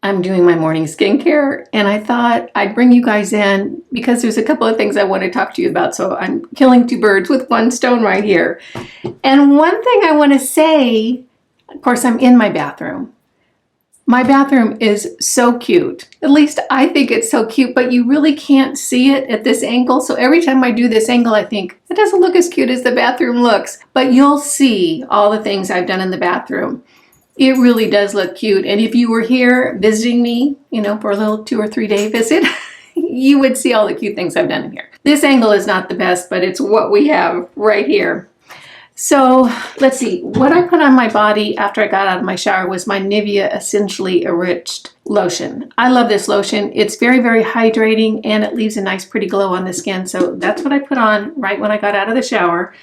I'm doing my morning skincare, and I thought I'd bring you guys in because there's a couple of things I want to talk to you about. So I'm killing two birds with one stone right here. And one thing I want to say, of course, I'm in my bathroom. My bathroom is so cute. At least I think it's so cute, but you really can't see it at this angle. So every time I do this angle, I think it doesn't look as cute as the bathroom looks, but you'll see all the things I've done in the bathroom. It really does look cute. And if you were here visiting me, for a little 2 or 3 day visit, you would see all the cute things I've done in here. This angle is not the best, but it's what we have right here. So let's see, what I put on my body after I got out of my shower was my Nivea Essentially Enriched lotion. I love this lotion. It's very, very hydrating, and it leaves a nice pretty glow on the skin. So that's what I put on right when I got out of the shower.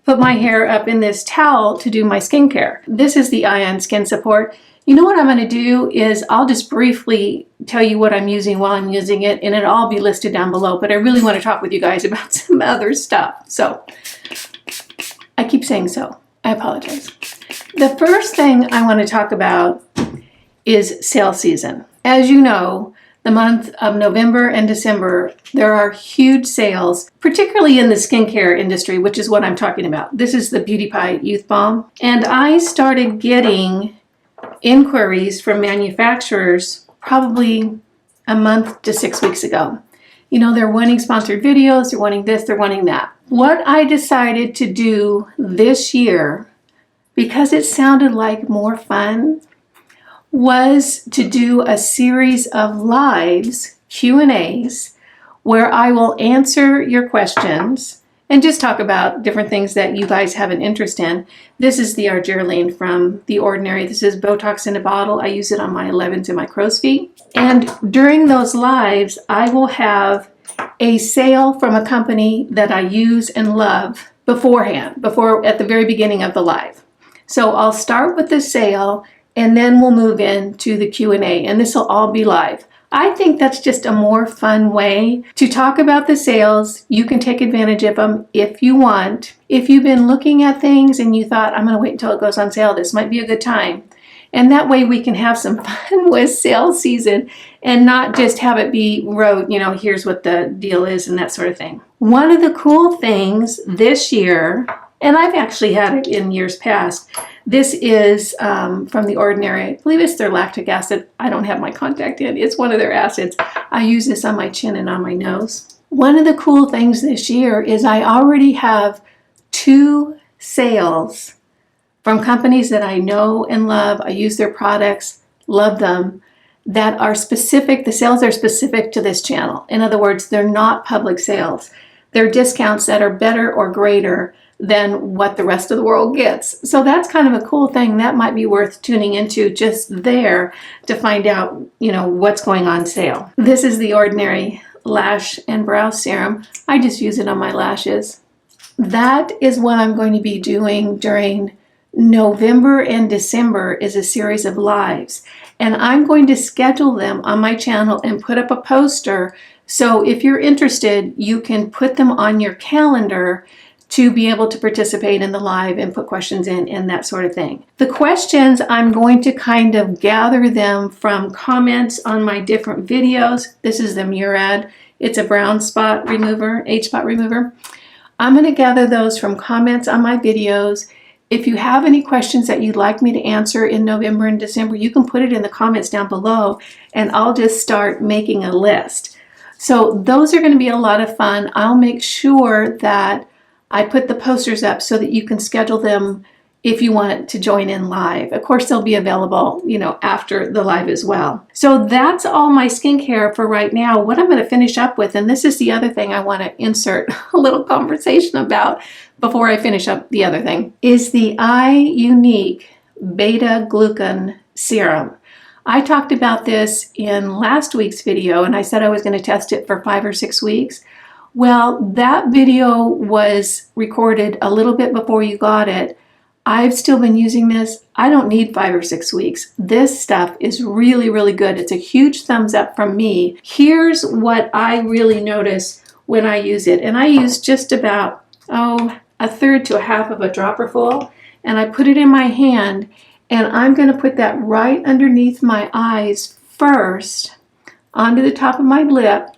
Put my hair up in this towel to do my skincare. This is the Ion Skin Support. You know what I'm going to do is I'll just briefly tell you what I'm using while I'm using it, and it'll all be listed down below, but I really want to talk with you guys about some other stuff. So I keep saying so. I apologize. The first thing I want to talk about is sale season. As you know, the month of November and December, there are huge sales, particularly in the skincare industry, which is what I'm talking about. This is the Beauty Pie Youth Balm. And I started getting inquiries from manufacturers probably a month to 6 weeks ago. They're wanting sponsored videos, they're wanting this, they're wanting that. What I decided to do this year, because it sounded like more fun, was to do a series of lives, Q&As, where I will answer your questions and just talk about different things that you guys have an interest in. This is the Argireline from The Ordinary. This is Botox in a bottle. I use it on my 11s and my crow's feet. And during those lives, I will have a sale from a company that I use and love beforehand, at the very beginning of the live. So I'll start with the sale, and then we'll move into the Q&A, and this will all be live. I think that's just a more fun way to talk about the sales. You can take advantage of them if you want. If you've been looking at things and you thought, I'm going to wait until it goes on sale, this might be a good time. And that way we can have some fun with sale season and not just have it be rote, here's what the deal is and that sort of thing. One of the cool things this year, and I've actually had it in years past, this is from The Ordinary. I believe it's their lactic acid. I don't have my contact in. It's one of their acids. I use this on my chin and on my nose. One of the cool things this year is I already have 2 sales from companies that I know and love. I use their products, love them, that are specific. The sales are specific to this channel. In other words, they're not public sales. They're discounts that are better or greater than what the rest of the world gets. So that's kind of a cool thing. That might be worth tuning into just there to find out, what's going on sale. This is The Ordinary Lash and Brow Serum. I just use it on my lashes. That is what I'm going to be doing during November and December, is a series of lives. And I'm going to schedule them on my channel and put up a poster. So if you're interested, you can put them on your calendar to be able to participate in the live and put questions in and that sort of thing. The questions, I'm going to kind of gather them from comments on my different videos. This is the Murad. It's a brown spot remover, age spot remover. I'm going to gather those from comments on my videos. If you have any questions that you'd like me to answer in November and December, you can put it in the comments down below, and I'll just start making a list. So those are going to be a lot of fun. I'll make sure that I put the posters up so that you can schedule them if you want to join in live. Of course, they'll be available, after the live as well. So that's all my skincare for right now. What I'm going to finish up with, and this is the other thing I want to insert a little conversation about before I finish up the other thing, is the Unique Beta Glucan Serum. I talked about this in last week's video, and I said I was going to test it for 5 or 6 weeks. Well, that video was recorded a little bit before you got it. I've still been using this. I don't need 5 or 6 weeks. This stuff is really, really good. It's a huge thumbs up from me. Here's what I really notice when I use it. And I use just about, a third to a half of a dropper full. And I put it in my hand, and I'm going to put that right underneath my eyes first onto the top of my lip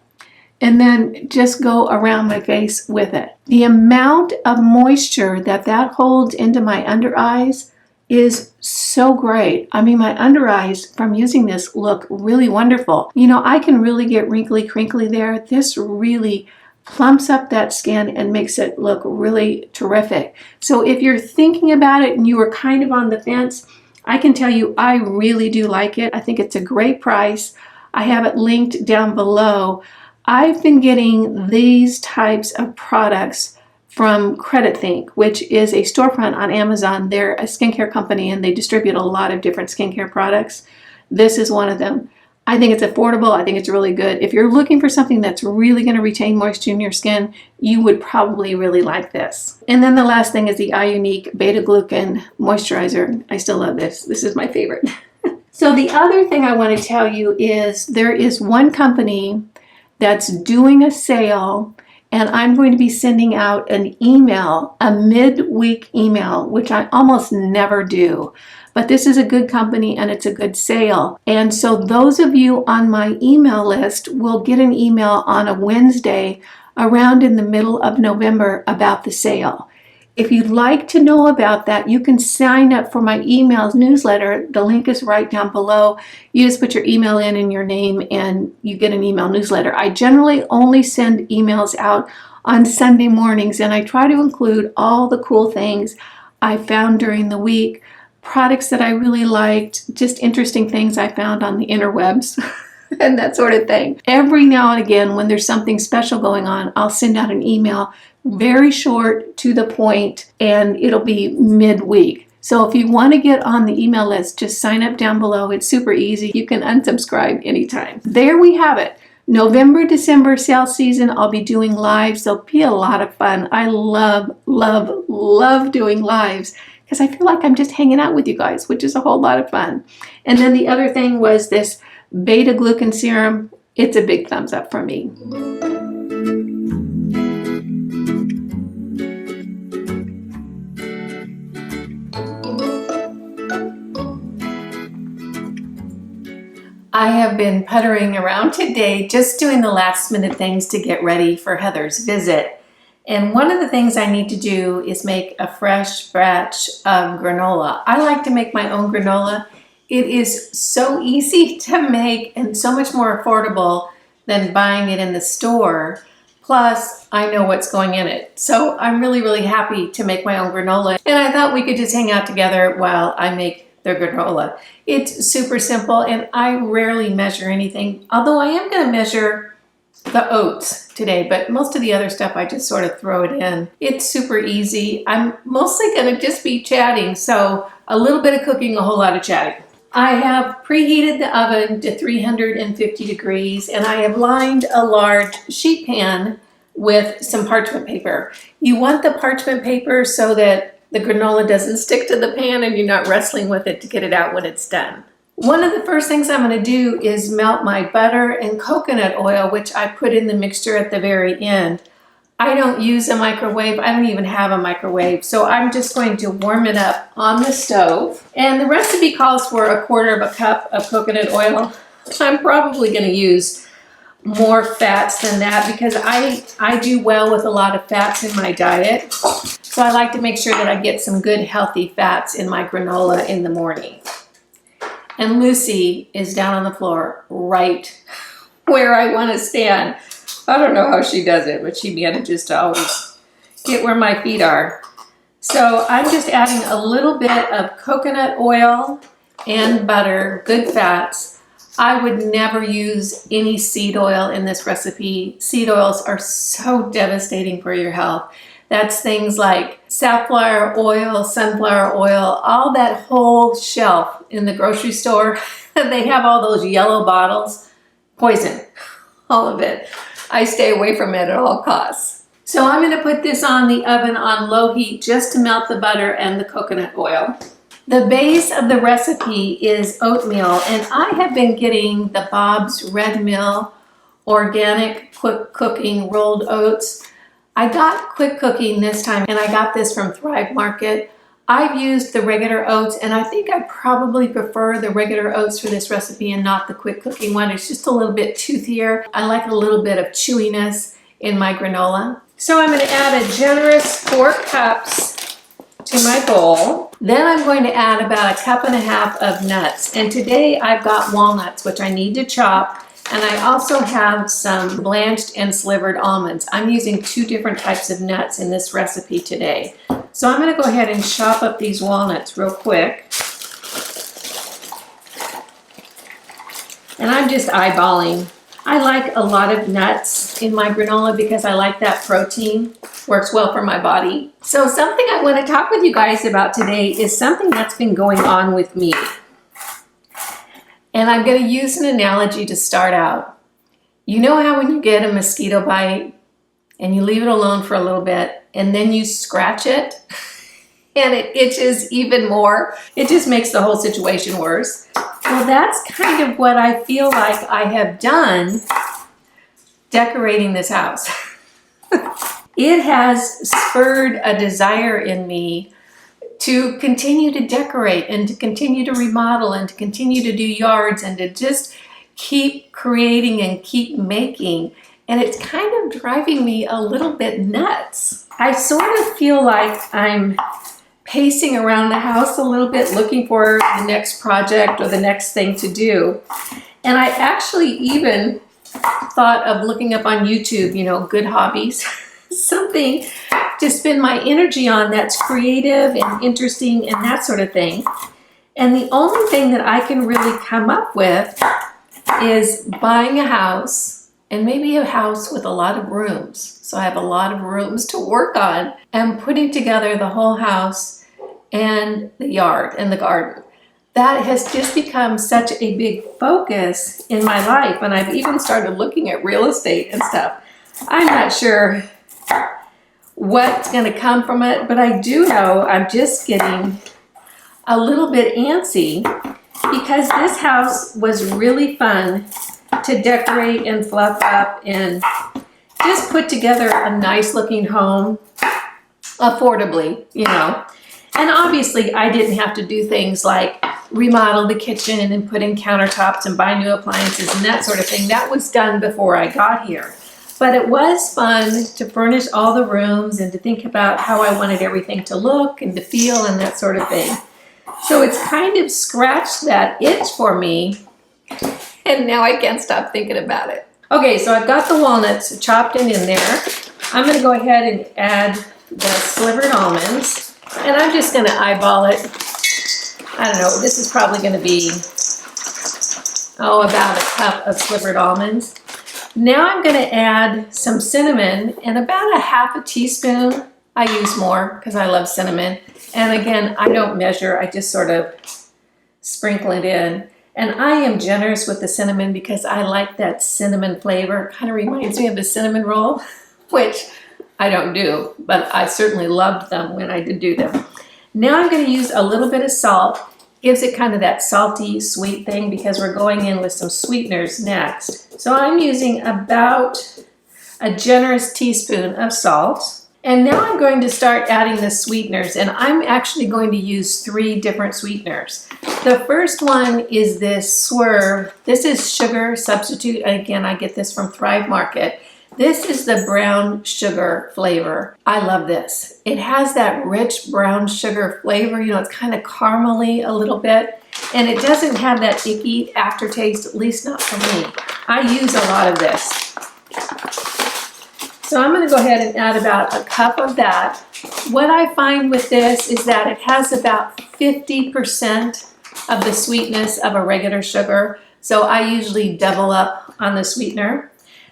and then just go around my face with it. The amount of moisture that that holds into my under eyes is so great. I mean, my under eyes from using this look really wonderful. You know, I can really get wrinkly, crinkly there. This really plumps up that skin and makes it look really terrific. So if you're thinking about it and you were kind of on the fence, I can tell you I really do like it. I think it's a great price. I have it linked down below. I've been getting these types of products from Credit Think, which is a storefront on Amazon. They're a skincare company and they distribute a lot of different skincare products. This is one of them. I think it's affordable. I think it's really good. If you're looking for something that's really going to retain moisture in your skin, you would probably really like this. And then the last thing is the iUnique Beta Glucan Moisturizer. I still love this. This is my favorite. So the other thing I want to tell you is there is one company that's doing a sale, and I'm going to be sending out an email, a midweek email, which I almost never do. But this is a good company and it's a good sale. And so those of you on my email list will get an email on a Wednesday around in the middle of November about the sale. If you'd like to know about that, you can sign up for my emails newsletter. The link is right down below. You just put your email in and your name and you get an email newsletter. I generally only send emails out on Sunday mornings and I try to include all the cool things I found during the week, products that I really liked, just interesting things I found on the interwebs and that sort of thing. Every now and again, when there's something special going on, I'll send out an email, very short, to the point, and it'll be midweek. So if you want to get on the email list, just sign up down below. It's super easy. You can unsubscribe anytime. There we have it. November, December sales season, I'll be doing lives. They'll be a lot of fun. I love, love, love doing lives because I feel like I'm just hanging out with you guys, which is a whole lot of fun. And then the other thing was this Beta Glucan Serum. It's a big thumbs up for me. I have been puttering around today, just doing the last minute things to get ready for Heather's visit. And one of the things I need to do is make a fresh batch of granola. I like to make my own granola. It is so easy to make and so much more affordable than buying it in the store. Plus, I know what's going in it. So I'm really, really happy to make my own granola. And I thought we could just hang out together while I make the granola. It's super simple and I rarely measure anything, although I am going to measure the oats today, but most of the other stuff I just sort of throw it in. It's super easy. I'm mostly going to just be chatting, so a little bit of cooking, a whole lot of chatting. I have preheated the oven to 350 degrees and I have lined a large sheet pan with some parchment paper. You want the parchment paper so that the granola doesn't stick to the pan and you're not wrestling with it to get it out when it's done. One of the first things I'm going to do is melt my butter and coconut oil, which I put in the mixture at the very end. I don't use a microwave. I don't even have a microwave. So I'm just going to warm it up on the stove. And the recipe calls for 1/4 cup of coconut oil. I'm probably going to use more fats than that because I do well with a lot of fats in my diet. So I like to make sure that I get some good healthy fats in my granola in the morning. And Lucy is down on the floor right where I want to stand. I don't know how she does it, but she manages to always get where my feet are. So I'm just adding a little bit of coconut oil and butter, good fats. I would never use any seed oil in this recipe. Seed oils are so devastating for your health. That's things like safflower oil, sunflower oil, all that whole shelf in the grocery store. They have all those yellow bottles. Poison, all of it. I stay away from it at all costs. So I'm going to put this on the oven on low heat just to melt the butter and the coconut oil. The base of the recipe is oatmeal, and I have been getting the Bob's Red Mill organic quick cooking rolled oats. I got quick cooking this time and I got this from Thrive Market. I've used the regular oats, and I think I probably prefer the regular oats for this recipe and not the quick cooking one. It's just a little bit toothier. I like a little bit of chewiness in my granola. So I'm going to add a generous 4 cups to my bowl. Then I'm going to add about 1.5 cups of nuts. And today I've got walnuts, which I need to chop. And I also have some blanched and slivered almonds. I'm using 2 different types of nuts in this recipe today. So I'm going to go ahead and chop up these walnuts real quick. And I'm just eyeballing. I like a lot of nuts in my granola because I like that protein. Works well for my body. So something I want to talk with you guys about today is something that's been going on with me. And I'm going to use an analogy to start out. You know how when you get a mosquito bite and you leave it alone for a little bit and then you scratch it and it itches even more? It just makes the whole situation worse. Well, that's kind of what I feel like I have done decorating this house. It has spurred a desire in me to continue to decorate and to continue to remodel and to continue to do yards and to just keep creating and keep making. And it's kind of driving me a little bit nuts. I sort of feel like I'm pacing around the house a little bit looking for the next project or the next thing to do. And I actually even thought of looking up on YouTube, you know, good hobbies, something to spend my energy on that's creative and interesting and that sort of thing. And the only thing that I can really come up with is buying a house, and maybe a house with a lot of rooms. So I have a lot of rooms to work on, and putting together the whole house and the yard and the garden. That has just become such a big focus in my life. And I've even started looking at real estate and stuff. I'm not sure what's going to come from it, but I do know I'm just getting a little bit antsy because this house was really fun to decorate and fluff up and just put together a nice looking home affordably, you know. And obviously I didn't have to do things like remodel the kitchen and then put in countertops and buy new appliances and that sort of thing. That was done before I got here. But it was fun to furnish all the rooms and to think about how I wanted everything to look and to feel and that sort of thing. So it's kind of scratched that itch for me, and now I can't stop thinking about it. Okay, so I've got the walnuts chopped in there. I'm going to go ahead and add the slivered almonds, and I'm just going to eyeball it. I don't know, this is probably going to be, about 1 cup of slivered almonds. Now I'm going to add some cinnamon and about 1/2 teaspoon. I use more because I love cinnamon. And again, I don't measure, I just sort of sprinkle it in. And I am generous with the cinnamon because I like that cinnamon flavor. It kind of reminds me of a cinnamon roll, which I don't do, but I certainly loved them when I did do them. Now I'm going to use a little bit of salt. Gives it kind of that salty, sweet thing because we're going in with some sweeteners next. So I'm using about a generous teaspoon of salt. And now I'm going to start adding the sweeteners, and I'm actually going to use 3 different sweeteners. The first one is this Swerve. This is sugar substitute. Again, I get this from Thrive Market. This is the brown sugar flavor. I love this. It has that rich brown sugar flavor. You know, it's kind of caramely a little bit, and it doesn't have that icky aftertaste, at least not for me. I use a lot of this. So I'm going to go ahead and add about 1 cup of that. What I find with this is that it has about 50% of the sweetness of a regular sugar. So I usually double up on the sweetener.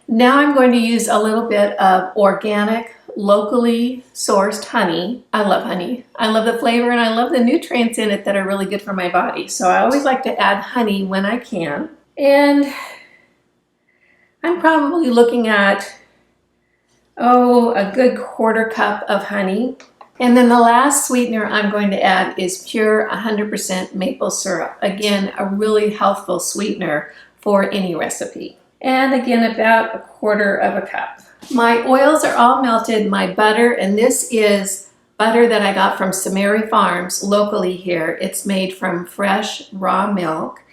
Now I'm going to use a little bit of organic, locally sourced honey. I love honey. I love the flavor and I love the nutrients in it that are really good for my body. So I always like to add honey when I can. And I'm probably looking at a good 1/4 cup of honey. And then the last sweetener I'm going to add is pure 100% maple syrup. Again, a really healthful sweetener for any recipe. And again, about 1/4 cup. My oils are all melted, my butter, and this is butter that I got from Samari Farms locally here. It's made from fresh raw milk,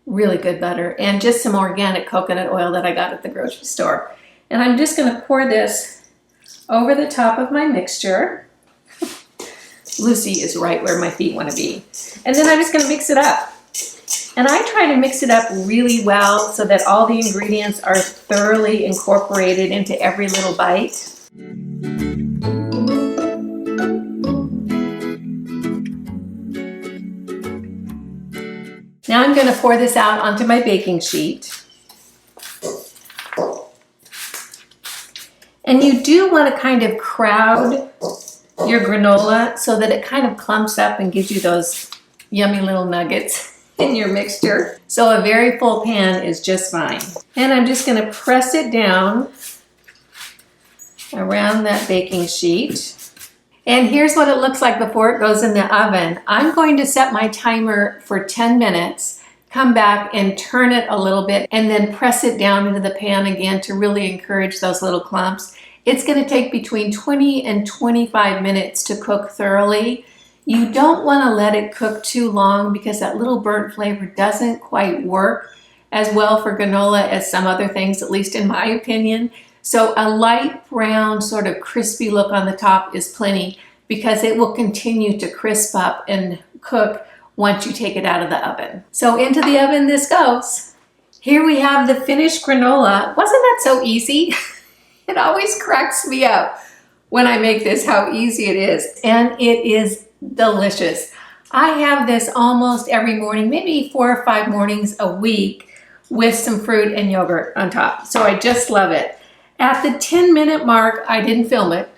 really good butter, and just some organic coconut oil that I got at the grocery store. And I'm just going to pour this over the top of my mixture. Lucy is right where my feet want to be. And then I'm just going to mix it up. And I try to mix it up really well so that all the ingredients are thoroughly incorporated into every little bite. Now I'm going to pour this out onto my baking sheet. And you do want to kind of crowd your granola so that it kind of clumps up and gives you those yummy little nuggets in your mixture. So a very full pan is just fine. And I'm just going to press it down around that baking sheet. And here's what it looks like before it goes in the oven. I'm going to set my timer for 10 minutes, come back and turn it a little bit, and then press it down into the pan again to really encourage those little clumps. It's going to take between 20 and 25 minutes to cook thoroughly. You don't want to let it cook too long because that little burnt flavor doesn't quite work as well for granola as some other things, at least in my opinion. So a light brown sort of crispy look on the top is plenty because it will continue to crisp up and cook once you take it out of the oven. So into the oven this goes. Here we have the finished granola. Wasn't that so easy? It always cracks me up when I make this how easy it is. And it is delicious. I have this almost every morning, maybe 4 or 5 mornings a week with some fruit and yogurt on top. So I just love it. At the 10-minute mark, I didn't film it.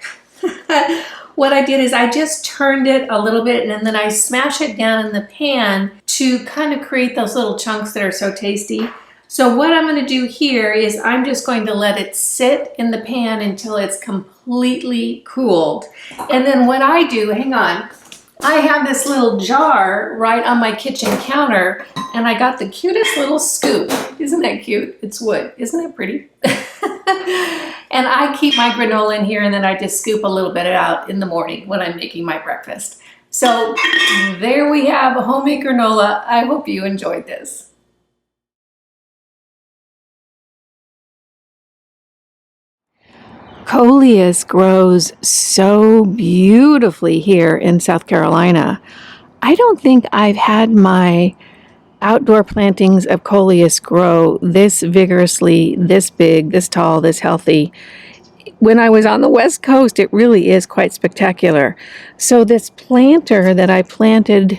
What I did is I just turned it a little bit and then I smash it down in the pan to kind of create those little chunks that are so tasty. So what I'm going to do here is I'm just going to let it sit in the pan until it's completely cooled. And then what I do, hang on, I have this little jar right on my kitchen counter and I got the cutest little scoop. Isn't that cute? It's wood. Isn't that pretty? And I keep my granola in here and then I just scoop a little bit out in the morning when I'm making my breakfast. So there we have a homemade granola. I hope you enjoyed this. Coleus grows so beautifully here in South Carolina. I don't think I've had my outdoor plantings of coleus grow this vigorously, this big, this tall, this healthy. When I was on the West Coast, it really is quite spectacular. So this planter that I planted,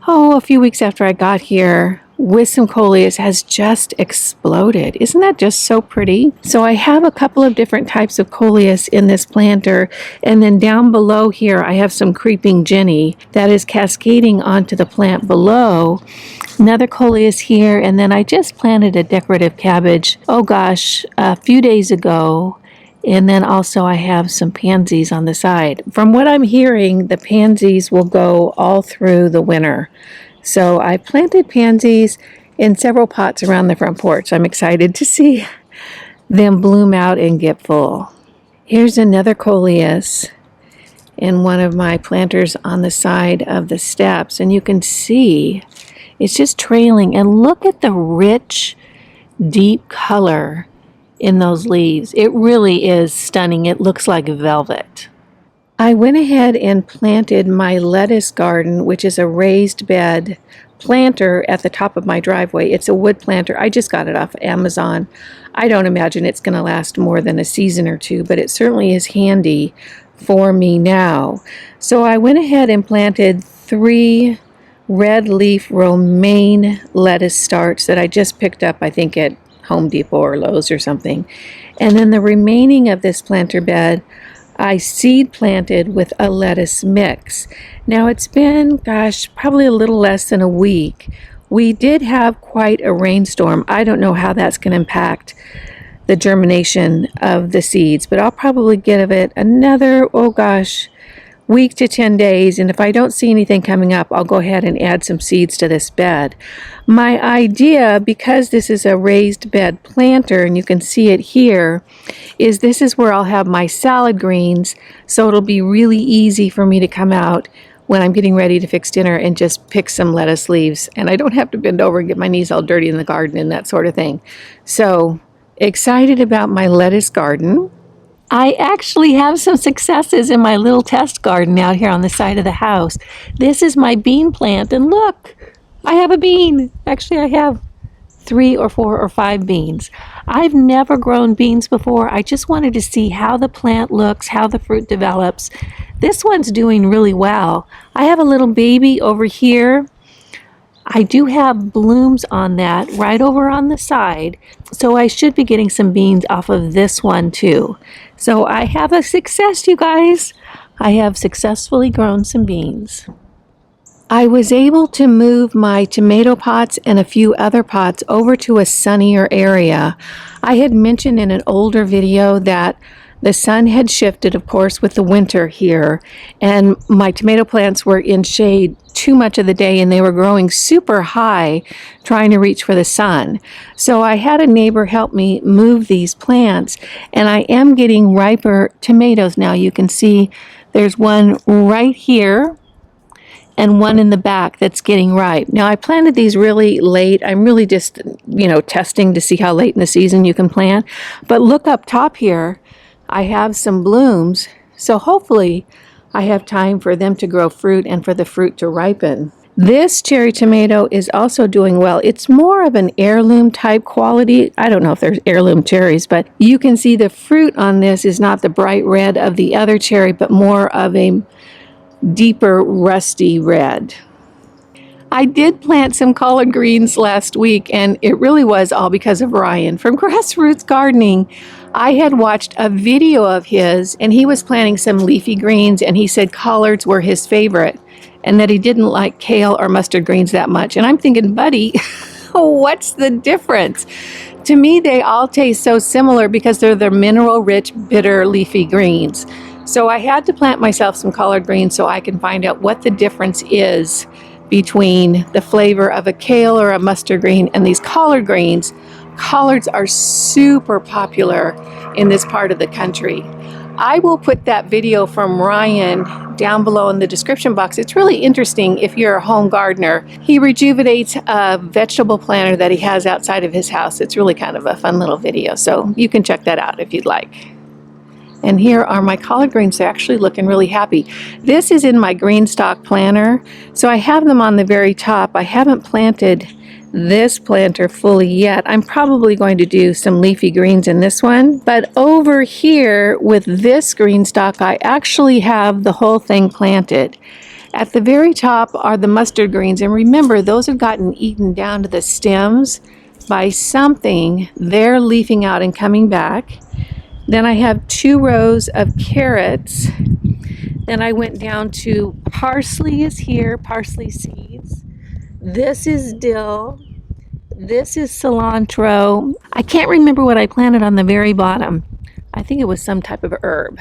a few weeks after I got here with some coleus has just exploded. Isn't that just so pretty? So I have a couple of different types of coleus in this planter. And then down below here, I have some creeping Jenny that is cascading onto the plant below. Another coleus here. And then I just planted a decorative cabbage, a few days ago. And then also I have some pansies on the side. From what I'm hearing, the pansies will go all through the winter. So I planted pansies in several pots around the front porch. I'm excited to see them bloom out and get full. Here's another coleus in one of my planters on the side of the steps. And you can see it's just trailing. And look at the rich, deep color in those leaves. It really is stunning. It looks like velvet. I went ahead and planted my lettuce garden, which is a raised bed planter at the top of my driveway. It's a wood planter. I just got it off Amazon. I don't imagine it's going to last more than a season or two, but it certainly is handy for me now. So I went ahead and planted 3 red leaf romaine lettuce starts that I just picked up, I think, at Home Depot or Lowe's or something. And then the remaining of this planter bed I seed planted with a lettuce mix. Now it's been, probably a little less than a week. We did have quite a rainstorm. I don't know how that's going to impact the germination of the seeds, but I'll probably give it another, week to 10 days, and if I don't see anything coming up, I'll go ahead and add some seeds to this bed. My idea, because this is a raised bed planter, and you can see it here, is this is where I'll have my salad greens, so it'll be really easy for me to come out when I'm getting ready to fix dinner and just pick some lettuce leaves, and I don't have to bend over and get my knees all dirty in the garden and that sort of thing. So excited about my lettuce garden. I actually have some successes in my little test garden out here on the side of the house. This is my bean plant, and look, I have a bean. Actually, I have 3 or 4 or 5 beans. I've never grown beans before. I just wanted to see how the plant looks, how the fruit develops. This one's doing really well. I have a little baby over here. I do have blooms on that right over on the side, so I should be getting some beans off of this one too. So I have a success, you guys. I have successfully grown some beans. I was able to move my tomato pots and a few other pots over to a sunnier area. I had mentioned in an older video that the sun had shifted, of course, with the winter here, and my tomato plants were in shade too much of the day, and they were growing super high trying to reach for the sun. So I had a neighbor help me move these plants, and I am getting riper tomatoes now. You can see there's one right here and one in the back that's getting ripe. Now, I planted these really late. I'm really just, testing to see how late in the season you can plant. But look up top here. I have some blooms, so hopefully I have time for them to grow fruit and for the fruit to ripen. This cherry tomato is also doing well. It's more of an heirloom type quality. I don't know if there's heirloom cherries, but you can see the fruit on this is not the bright red of the other cherry, but more of a deeper rusty red. I did plant some collard greens last week, and it really was all because of Ryan from Grassroots Gardening. I had watched a video of his, and he was planting some leafy greens, and he said collards were his favorite, and that he didn't like kale or mustard greens that much. And I'm thinking, buddy, what's the difference? To me, they all taste so similar because they're the mineral-rich, bitter, leafy greens. So I had to plant myself some collard greens so I can find out what the difference is between the flavor of a kale or a mustard green and these collard greens. Collards are super popular in this part of the country. I will put that video from Ryan down below in the description box. It's really interesting if you're a home gardener. He rejuvenates a vegetable planter that he has outside of his house. It's really kind of a fun little video, so you can check that out if you'd like. And here are my collard greens. They're actually looking really happy. This is in my green stock planter, so I have them on the very top. I haven't planted this planter fully yet. I'm probably going to do some leafy greens in this one. But over here with this green stock, I actually have the whole thing planted. At the very top are the mustard greens, and remember, those have gotten eaten down to the stems by something. They're leafing out and coming back. Then I have 2 rows of carrots. Then I went down to parsley is here, parsley seeds. This is dill. This is cilantro. I can't remember what I planted on the very bottom. I think it was some type of herb.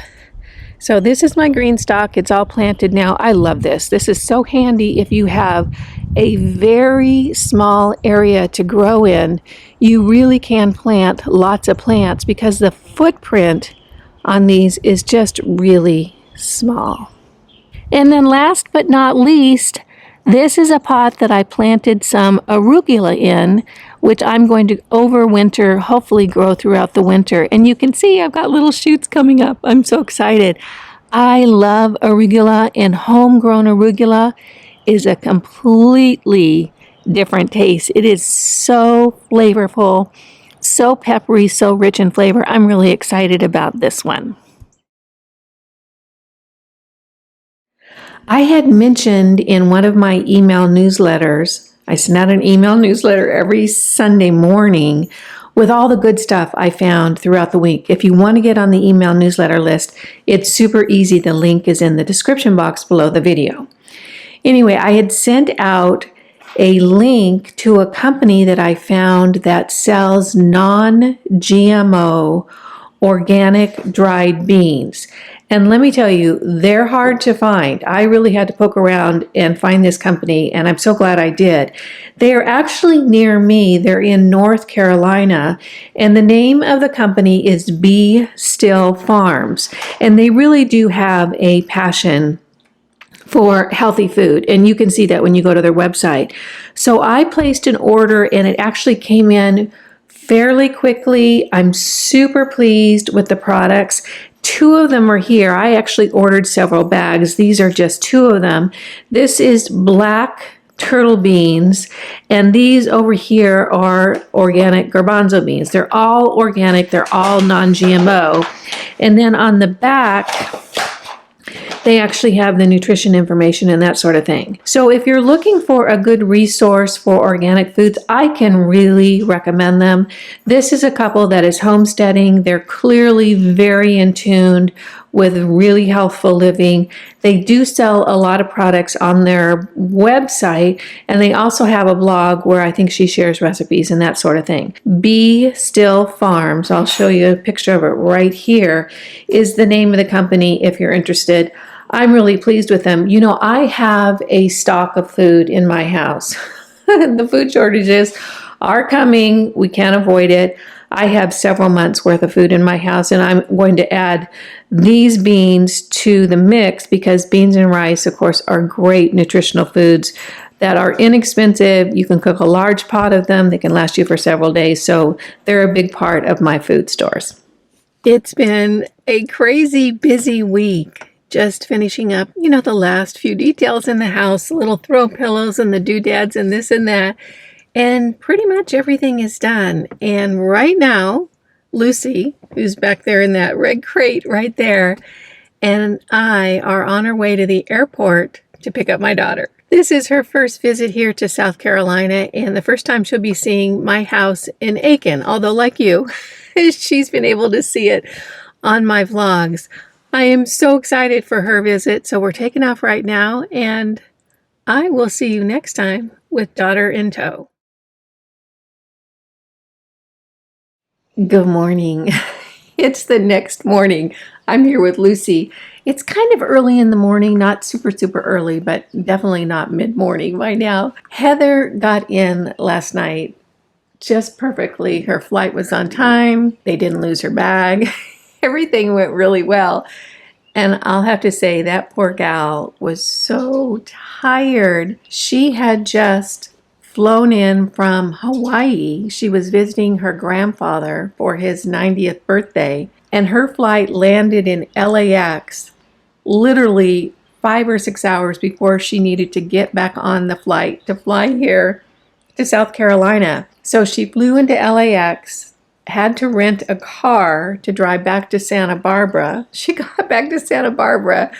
So this is my green stock. It's all planted now. I love this. This is so handy if you have a very small area to grow in. You really can plant lots of plants because the footprint on these is just really small. And then last but not least, this is a pot that I planted some arugula in, which I'm going to overwinter, hopefully grow throughout the winter. And you can see I've got little shoots coming up. I'm so excited. I love arugula, and homegrown arugula is a completely different taste. It is so flavorful, so peppery, so rich in flavor. I'm really excited about this one. I had mentioned in one of my email newsletters, I send out an email newsletter every Sunday morning with all the good stuff I found throughout the week. If you want to get on the email newsletter list, it's super easy. The link is in the description box below the video. Anyway, I had sent out a link to a company that I found that sells non-GMO organic dried beans. And let me tell you, they're hard to find. I really had to poke around and find this company, and I'm so glad I did. They are actually near me. They're in North Carolina, and the name of the company is Be Still Farms. And they really do have a passion for healthy food, and you can see that when you go to their website. So I placed an order, and it actually came in fairly quickly. I'm super pleased with the products. 2 of them are here. I actually ordered several bags. These are just 2 of them. This is black turtle beans, and these over here are organic garbanzo beans. They're all organic. They're all non-GMO. And then on the back, they actually have the nutrition information and that sort of thing. So if you're looking for a good resource for organic foods, I can really recommend them. This is a couple that is homesteading. They're clearly very in tune with really healthful living. They do sell a lot of products on their website, and they also have a blog where I think she shares recipes and that sort of thing. Be Still Farms, I'll show you a picture of it right here, is the name of the company if you're interested. I'm really pleased with them. You know, I have a stock of food in my house. The food shortages are coming. We can't avoid it. I have several months worth of food in my house, and I'm going to add these beans to the mix because beans and rice, of course, are great nutritional foods that are inexpensive. You can cook a large pot of them. They can last you for several days. So they're a big part of my food stores. It's been a crazy busy week. Just finishing up, you know, the last few details in the house, little throw pillows and the doodads and this and that. And pretty much everything is done. And right now, Lucy, who's back there in that red crate right there, and I are on our way to the airport to pick up my daughter. This is her first visit here to South Carolina, and the first time she'll be seeing my house in Aiken. Although, like you, she's been able to see it on my vlogs. I am so excited for her visit, so we're taking off right now, and I will see you next time with daughter in tow. Good morning. It's the next morning. I'm here with Lucy. It's kind of early in the morning, not super early, but definitely not mid-morning by now. Heather got in last night just perfectly. Her flight was on time. They didn't lose her bag. Everything went really well. And I'll have to say that poor gal was so tired. She had just flown in from Hawaii. She was visiting her grandfather for his 90th birthday, and her flight landed in LAX literally 5 or 6 hours before she needed to get back on the flight to fly here to South Carolina. So she flew into LAX, had to rent a car to drive back to Santa Barbara. She got back to Santa Barbara,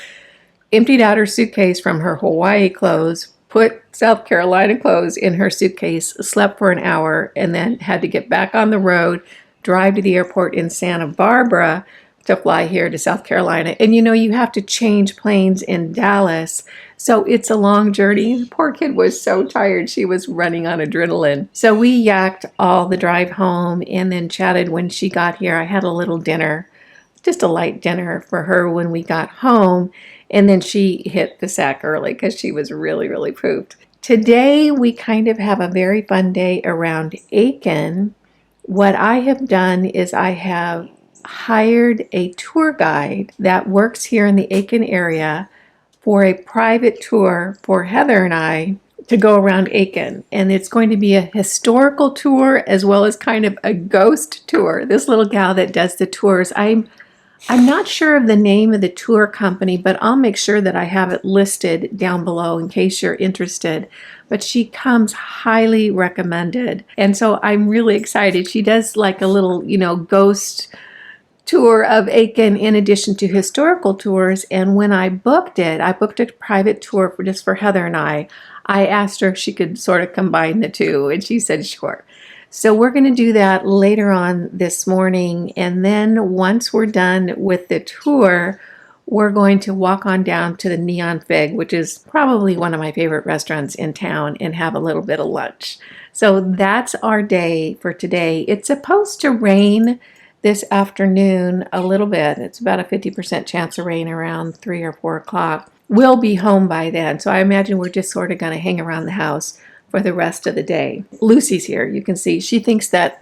emptied out her suitcase from her Hawaii clothes, put South Carolina clothes in her suitcase, slept for an hour, and then had to get back on the road, drive to the airport in Santa Barbara to fly here to South Carolina. And you know, you have to change planes in Dallas, so it's a long journey. The poor kid was so tired. She was running on adrenaline. So we yacked all the drive home and then chatted when she got here. I had a little dinner, just a light dinner for her when we got home. And then she hit the sack early because she was really pooped. Today, we kind of have a very fun day around Aiken. What I have done is I have hired a tour guide that works here in the Aiken area for a private tour for Heather and I to go around Aiken. And it's going to be a historical tour as well as kind of a ghost tour. This little gal that does the tours, I'm not sure of the name of the tour company, but I'll make sure that I have it listed down below in case you're interested. But she comes highly recommended. And so I'm really excited. She does like a little, you know, ghost tour of Aiken in addition to historical tours. And when I booked it, I booked a private tour for just for Heather and I asked her if she could sort of combine the two, and she said sure. So we're going to do that later on this morning, and then once we're done with the tour, we're going to walk on down to the Neon Fig, which is probably one of my favorite restaurants in town, and have a little bit of lunch. So that's our day for today. It's supposed to rain this afternoon a little bit. It's about a 50% chance of rain around 3 or 4 o'clock. We'll be home by then, so I imagine we're just sort of going to hang around the house for the rest of the day. Lucy's here. You can see she thinks that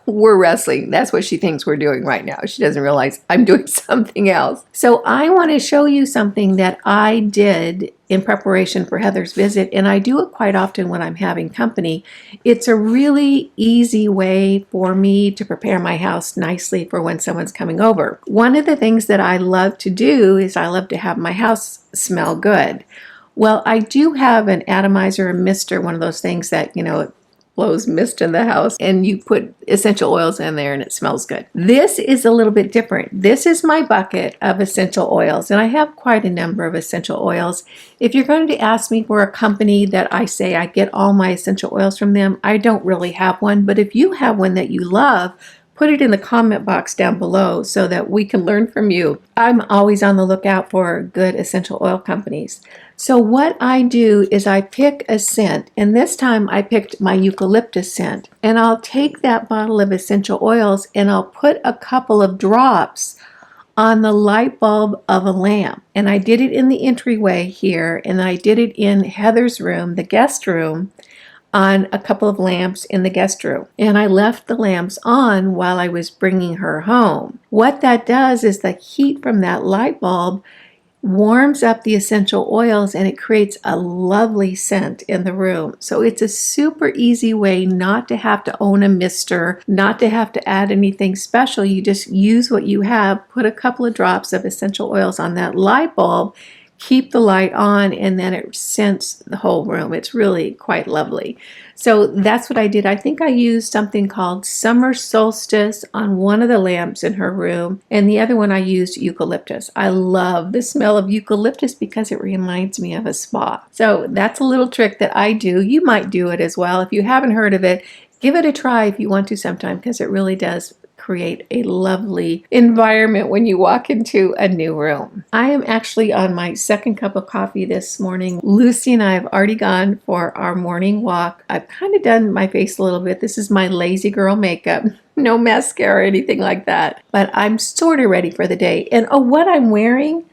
we're wrestling. That's what she thinks we're doing right now. She doesn't realize I'm doing something else. So I want to show you something that I did in preparation for Heather's visit, and I do it quite often when I'm having company. It's a really easy way for me to prepare my house nicely for when someone's coming over. One of the things that I love to do is I love to have my house smell good. Well, I do have an atomizer, a mister, one of those things that, it blows mist in the house, and you put essential oils in there and it smells good. This is a little bit different. This is my bucket of essential oils, and I have quite a number of essential oils. If you're going to ask me for a company that I say I get all my essential oils from them, I don't really have one, but if you have one that you love, put it in the comment box down below so that we can learn from you. I'm always on the lookout for good essential oil companies. So what I do is I pick a scent, and this time I picked my eucalyptus scent, and I'll take that bottle of essential oils and I'll put a couple of drops on the light bulb of a lamp. And I did it in the entryway here, and I did it in Heather's room, the guest room, on a couple of lamps in the guest room. And I left the lamps on while I was bringing her home. What that does is the heat from that light bulb warms up the essential oils, and it creates a lovely scent in the room. So it's a super easy way not to have to own a mister, not to have to add anything special. You just use what you have, put a couple of drops of essential oils on that light bulb, keep the light on, and then it scents the whole room. It's really quite lovely. So that's what I did. I think I used something called Summer Solstice on one of the lamps in her room, and the other one I used eucalyptus. I love the smell of eucalyptus because it reminds me of a spa. So that's a little trick that I do. You might do it as well. If you haven't heard of it, give it a try if you want to sometime, because it really does create a lovely environment when you walk into a new room. I am actually on my second cup of coffee this morning. Lucy and I have already gone for our morning walk. I've kind of done my face a little bit. This is my lazy girl makeup. No mascara or anything like that. But I'm sort of ready for the day. And what I'm wearing,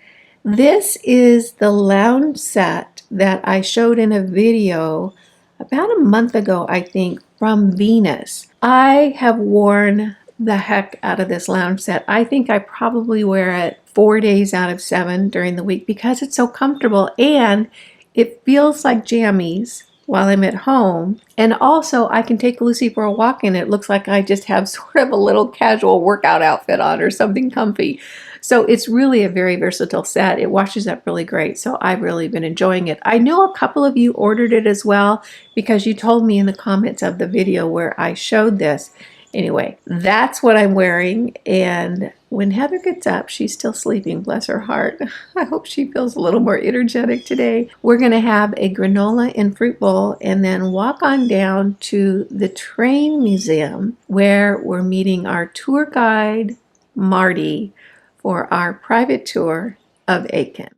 this is the lounge set that I showed in a video about a month ago, I think, from Venus. I have worn the heck out of this lounge set. I think I probably wear it 4 days out of 7 during the week because it's so comfortable, and it feels like jammies while I'm at home. And also I can take Lucy for a walk and it looks like I just have sort of a little casual workout outfit on or something comfy. So it's really a very versatile set. It washes up really great. So I've really been enjoying it. I know a couple of you ordered it as well because you told me in the comments of the video where I showed this. Anyway, that's what I'm wearing, and when Heather gets up, she's still sleeping, bless her heart. I hope she feels a little more energetic today. We're going to have a granola and fruit bowl and then walk on down to the Train Museum where we're meeting our tour guide, Marty, for our private tour of Aiken.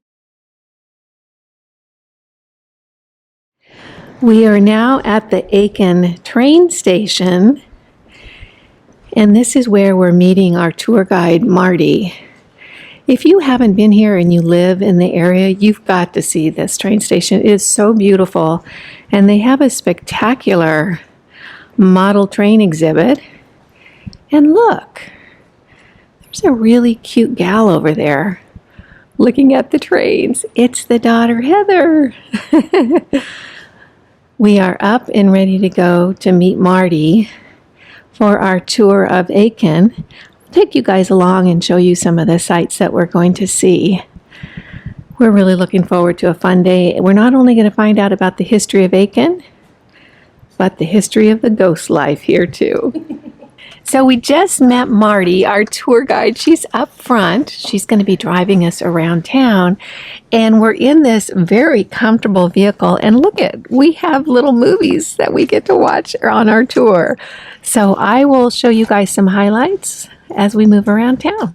We are now at the Aiken train station. And this is where we're meeting our tour guide, Marty. If you haven't been here and you live in the area, you've got to see this train station. It is so beautiful. And they have a spectacular model train exhibit. And look, there's a really cute gal over there looking at the trains. It's the daughter, Heather. We are up and ready to go to meet Marty for our tour of Aiken. I'll take you guys along and show you some of the sights that we're going to see. We're really looking forward to a fun day. We're not only going to find out about the history of Aiken, but the history of the ghost life here too. So we just met Marty, our tour guide. She's up front. She's going to be driving us around town. And we're in this very comfortable vehicle. And look we have little movies that we get to watch on our tour. So I will show you guys some highlights as we move around town.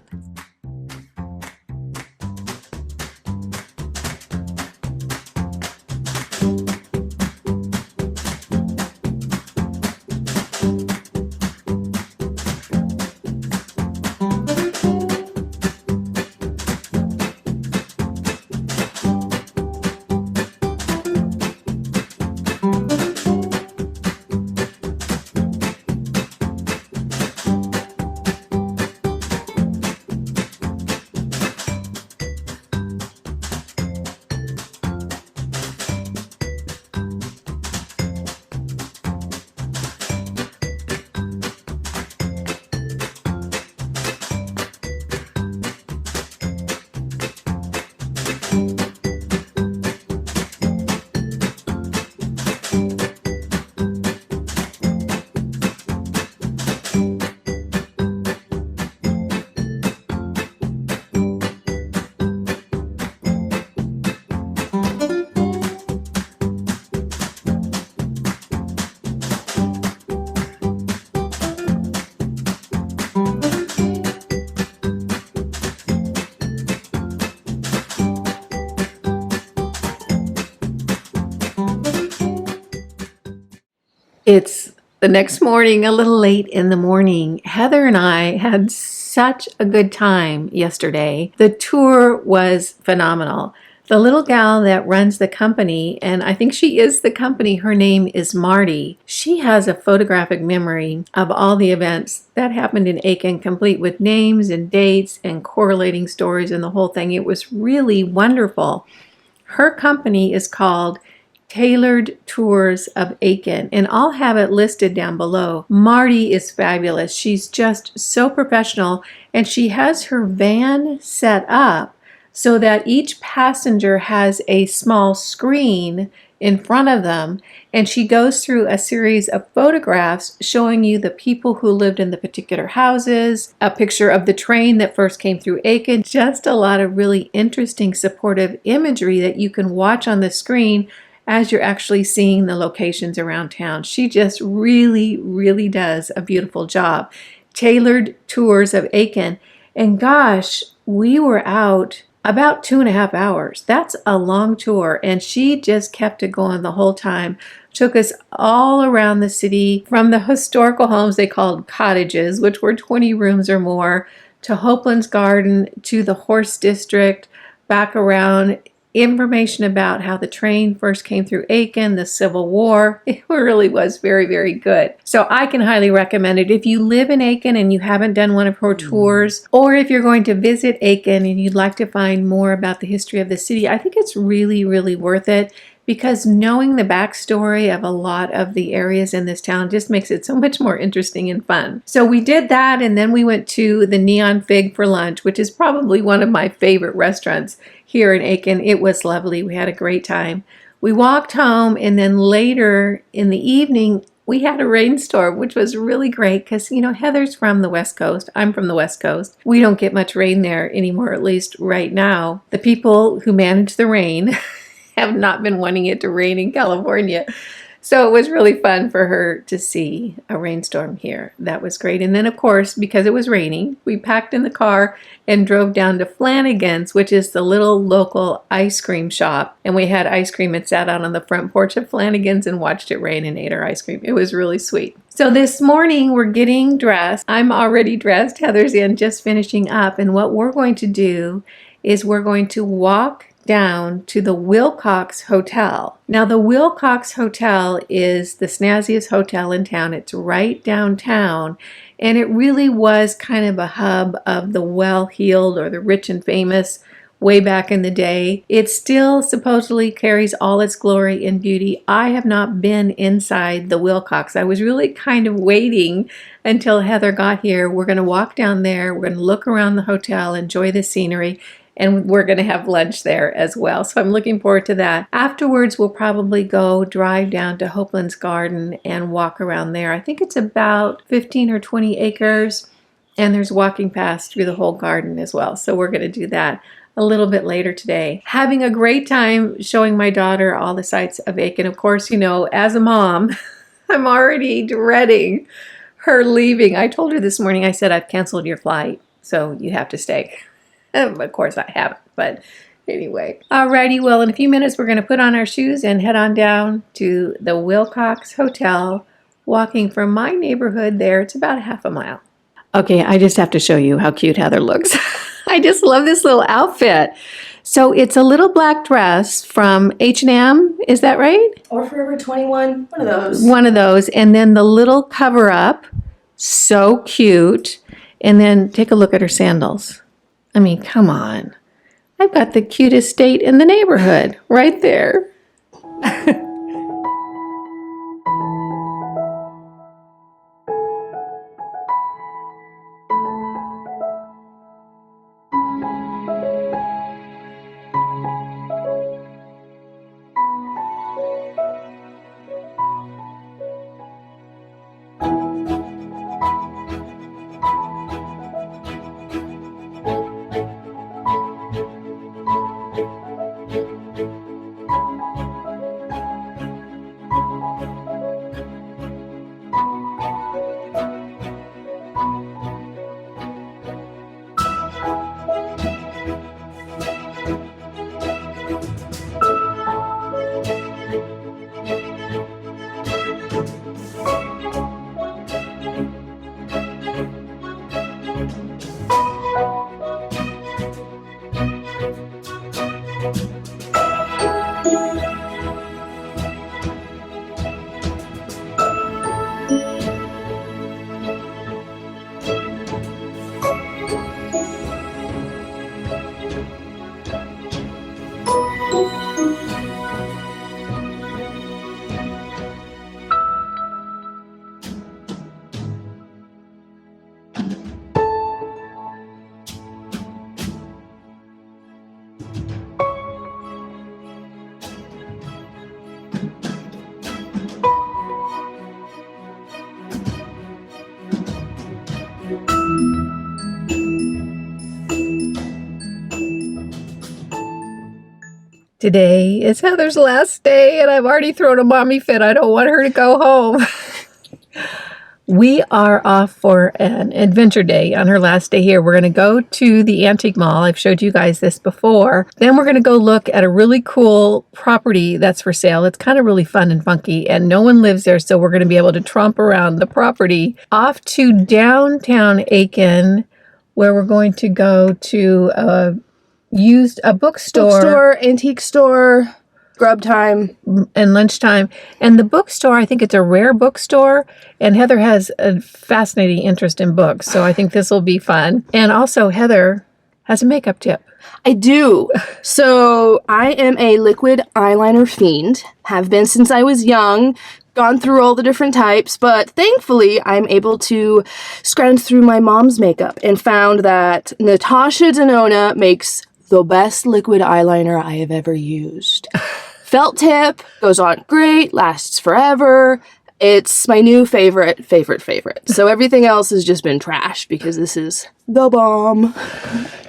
It's the next morning, a little late in the morning. Heather and I had such a good time yesterday. The tour was phenomenal. The little gal that runs the company, and I think she is the company, her name is Marty. She has a photographic memory of all the events that happened in Aiken, complete with names and dates and correlating stories and the whole thing. It was really wonderful. Her company is called Tailored Tours of Aiken, and I'll have it listed down below. Marty is fabulous. She's just so professional, and she has her van set up so that each passenger has a small screen in front of them, and she goes through a series of photographs showing you the people who lived in the particular houses, a picture of the train that first came through Aiken, just a lot of really interesting supportive imagery that you can watch on the screen as you're actually seeing the locations around town. She just really does a beautiful job. Tailored Tours of Aiken. And gosh, we were out about 2.5 hours. That's a long tour, and she just kept it going the whole time. Took us all around the city, from the historical homes they called cottages, which were 20 rooms or more, to Hopeland's Garden, to the Horse District, back around. Information about how the train first came through Aiken, the Civil War. It really was very good. So I can highly recommend it. If you live in Aiken and you haven't done one of her tours, or if you're going to visit Aiken and you'd like to find more about the history of the city, I think it's really worth it, because knowing the backstory of a lot of the areas in this town just makes it so much more interesting and fun. So we did that, and then we went to the Neon Fig for lunch, which is probably one of my favorite restaurants here in Aiken. It was lovely. We had a great time. We walked home, and then later in the evening, we had a rainstorm, which was really great because, you know, Heather's from the West Coast. I'm from the West Coast. We don't get much rain there anymore, at least right now. The people who manage the rain have not been wanting it to rain in California. So it was really fun for her to see a rainstorm here. That was great. And then, of course, because it was raining, we packed in the car and drove down to Flanagan's, which is the little local ice cream shop. And we had ice cream and sat out on the front porch of Flanagan's and watched it rain and ate our ice cream. It was really sweet. So this morning we're getting dressed. I'm already dressed. Heather's in, just finishing up. And what we're going to do is we're going to walk down to the Wilcox Hotel. Now, the Wilcox Hotel is the snazziest hotel in town. It's right downtown, and it really was kind of a hub of the well-heeled or the rich and famous way back in the day. It still supposedly carries all its glory and beauty. I have not been inside the Wilcox. I was really kind of waiting until Heather got here. We're going to walk down there. We're going to look around the hotel, enjoy the scenery, and we're going to have lunch there as well. So I'm looking forward to that. Afterwards, we'll probably go drive down to Hopeland's Garden and walk around there. I think it's about 15 or 20 acres, and there's walking paths through the whole garden as well. So we're going to do that a little bit later today. Having a great time showing my daughter all the sights of Aiken. Of course, you know, as a mom, I'm already dreading her leaving. I told her this morning, I said, I've canceled your flight, so you have to stay. Of course I haven't, but anyway. Alrighty, well, in a few minutes we're going to put on our shoes and head on down to the Wilcox Hotel, walking from my neighborhood there. It's about a half a mile. Okay, I just have to show you how cute Heather looks. I just love this little outfit. So it's a little black dress from H&M, is that right? Or Forever 21, one of those. One of those, and then the little cover up, so cute. And then take a look at her sandals. I mean, come on. I've got the cutest date in the neighborhood right there. Today is Heather's last day, and I've already thrown a mommy fit. I don't want her to go home. We are off for an adventure day on her last day here. We're going to go to the antique mall. I've showed you guys this before. Then we're going to go look at a really cool property that's for sale. It's kind of really fun and funky, and no one lives there, so we're going to be able to tromp around the property. Off to downtown Aiken, where we're going to go to a bookstore, antique store, grub time. and lunchtime. And the bookstore, I think it's a rare bookstore, and Heather has a fascinating interest in books, so I think this will be fun. And also, Heather has a makeup tip. I do. So I am a liquid eyeliner fiend. Have been since I was young. Gone through all the different types, but thankfully I'm able to scrounge through my mom's makeup and found that Natasha Denona makes the best liquid eyeliner I have ever used. Felt tip, goes on great, lasts forever. It's my new favorite. So everything else has just been trash because this is the bomb.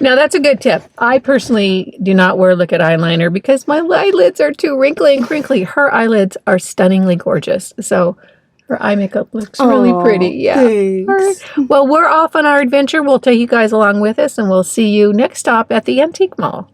Now, that's a good tip. I personally do not wear liquid eyeliner because my eyelids are too wrinkly and crinkly. Her eyelids are stunningly gorgeous. So her eye makeup looks really pretty. Yeah. Thanks. All right. Well, we're off on our adventure. We'll take you guys along with us, and we'll see you next stop at the antique mall.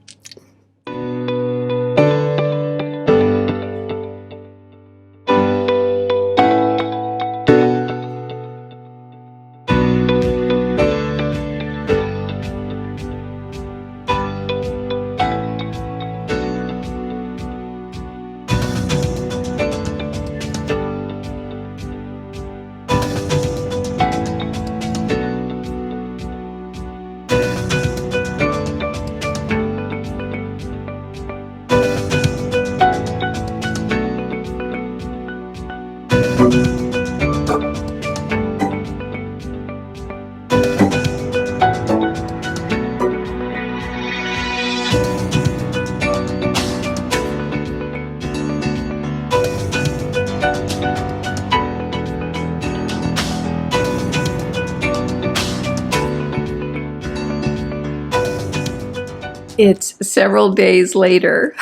It's several days later,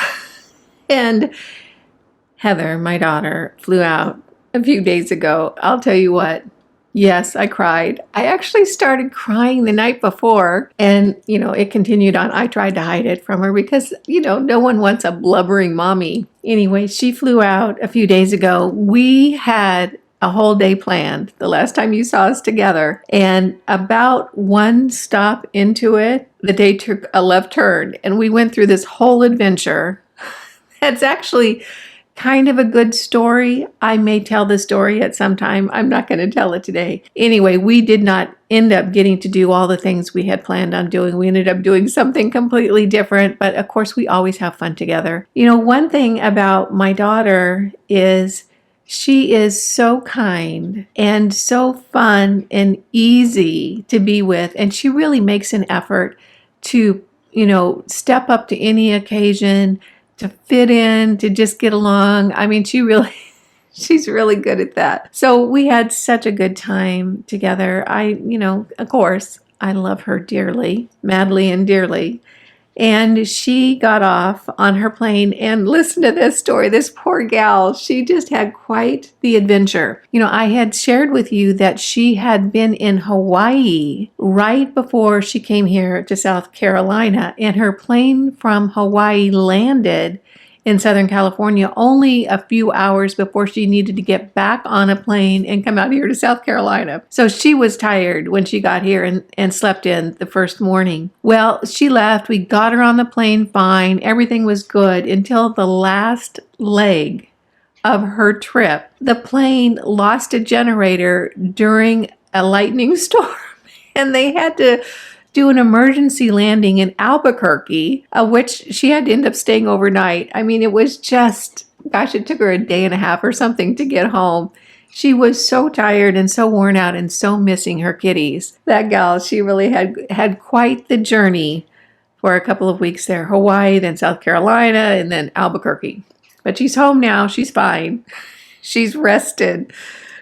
and Heather, my daughter, flew out a few days ago. I'll tell you what, yes, I cried. I actually started crying the night before, and, it continued on. I tried to hide it from her because, no one wants a blubbering mommy. Anyway, she flew out a few days ago. We had a whole day planned the last time you saw us together, and about one stop into it, the day took a left turn, and we went through this whole adventure. That's actually kind of a good story. I may tell the story at some time. I'm not going to tell it today. Anyway, we did not end up getting to do all the things we had planned on doing. We ended up doing something completely different, but of course we always have fun together. One thing about my daughter is she is so kind and so fun and easy to be with, and she really makes an effort to, step up to any occasion, to fit in, to just get along. I mean, she's really good at that. So we had such a good time together. Of course, I love her dearly, madly and dearly. And she got off on her plane, and listen to this story. This poor gal, she just had quite the adventure. I had shared with you that she had been in Hawaii right before she came here to South Carolina, and her plane from Hawaii landed in Southern California only a few hours before she needed to get back on a plane and come out here to South Carolina. So she was tired when she got here and slept in the first morning. Well, she left. We got her on the plane fine. Everything was good until the last leg of her trip. The plane lost a generator during a lightning storm, and they had to do an emergency landing in Albuquerque, which she had to end up staying overnight. I mean, it was just, gosh, it took her a day and a half or something to get home. She was so tired and so worn out and so missing her kitties. That gal, she really had quite the journey for a couple of weeks there. Hawaii, then South Carolina, and then Albuquerque. But she's home now. She's fine. She's rested.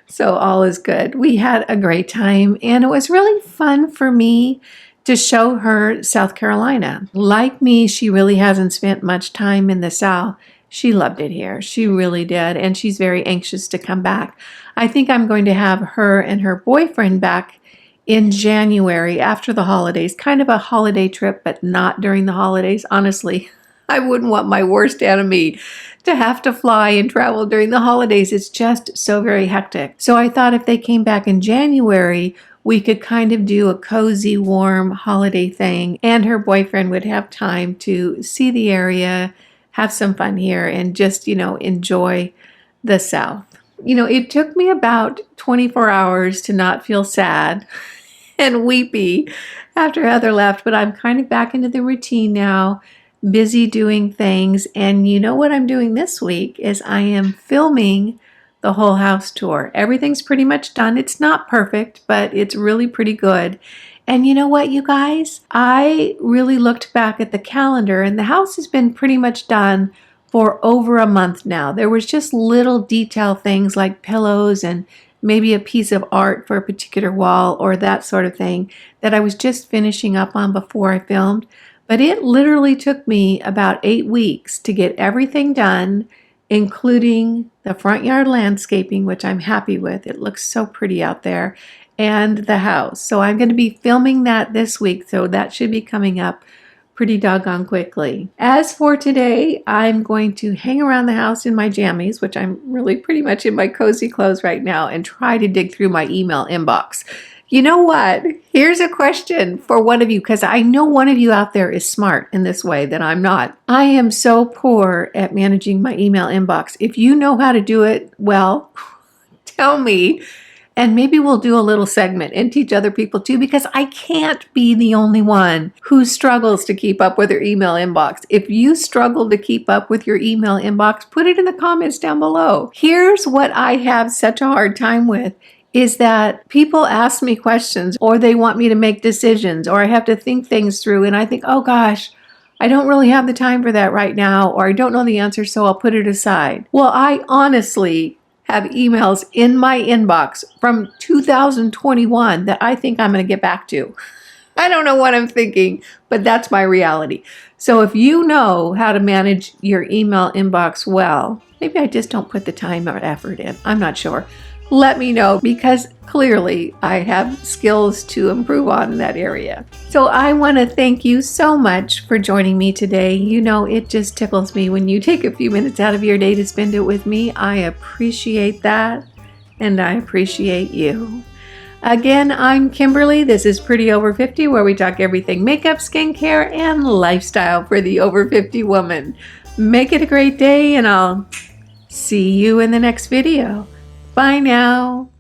So all is good. We had a great time, and it was really fun for me to show her South Carolina. Like me, she really hasn't spent much time in the South. She loved it here. She really did. And she's very anxious to come back. I think I'm going to have her and her boyfriend back in January after the holidays. Kind of a holiday trip, but not during the holidays. Honestly, I wouldn't want my worst enemy to have to fly and travel during the holidays. It's just so very hectic. So I thought if they came back in January, we could kind of do a cozy, warm holiday thing, and her boyfriend would have time to see the area, have some fun here, and just, enjoy the South. It took me about 24 hours to not feel sad and weepy after Heather left, but I'm kind of back into the routine now, busy doing things. And you know what I'm doing this week is I am filming the whole house tour. Everything's pretty much done. It's not perfect, but it's really pretty good. And you know what, you guys? I really looked back at the calendar, and the house has been pretty much done for over a month now. There was just little detail things like pillows and maybe a piece of art for a particular wall or that sort of thing that I was just finishing up on before I filmed. But it literally took me about 8 weeks to get everything done, including the front yard landscaping, which I'm happy with. It looks so pretty out there, and the house. So I'm going to be filming that this week, so that should be coming up pretty doggone quickly. As for today, I'm going to hang around the house in my jammies, which I'm really pretty much in my cozy clothes right now, and try to dig through my email inbox. You know what? Here's a question for one of you, because I know one of you out there is smart in this way that I'm not. I am so poor at managing my email inbox. If you know how to do it well, tell me, and maybe we'll do a little segment and teach other people too, because I can't be the only one who struggles to keep up with their email inbox. If you struggle to keep up with your email inbox, put it in the comments down below. Here's what I have such a hard time with, is that people ask me questions, or they want me to make decisions, or I have to think things through, and I think, oh gosh, I don't really have the time for that right now, or I don't know the answer, so I'll put it aside. Well, I honestly have emails in my inbox from 2021 that I think I'm going to get back to. I don't know what I'm thinking, but that's my reality. So if you know how to manage your email inbox well, maybe I just don't put the time or effort in. I'm not sure. Let me know, because clearly I have skills to improve on in that area. So I want to thank you so much for joining me today. It just tickles me when you take a few minutes out of your day to spend it with me. I appreciate that, and I appreciate you. Again, I'm Kimberly. This is Pretty Over 50, where we talk everything makeup, skincare, and lifestyle for the over 50 woman. Make it a great day, and I'll see you in the next video. Bye now.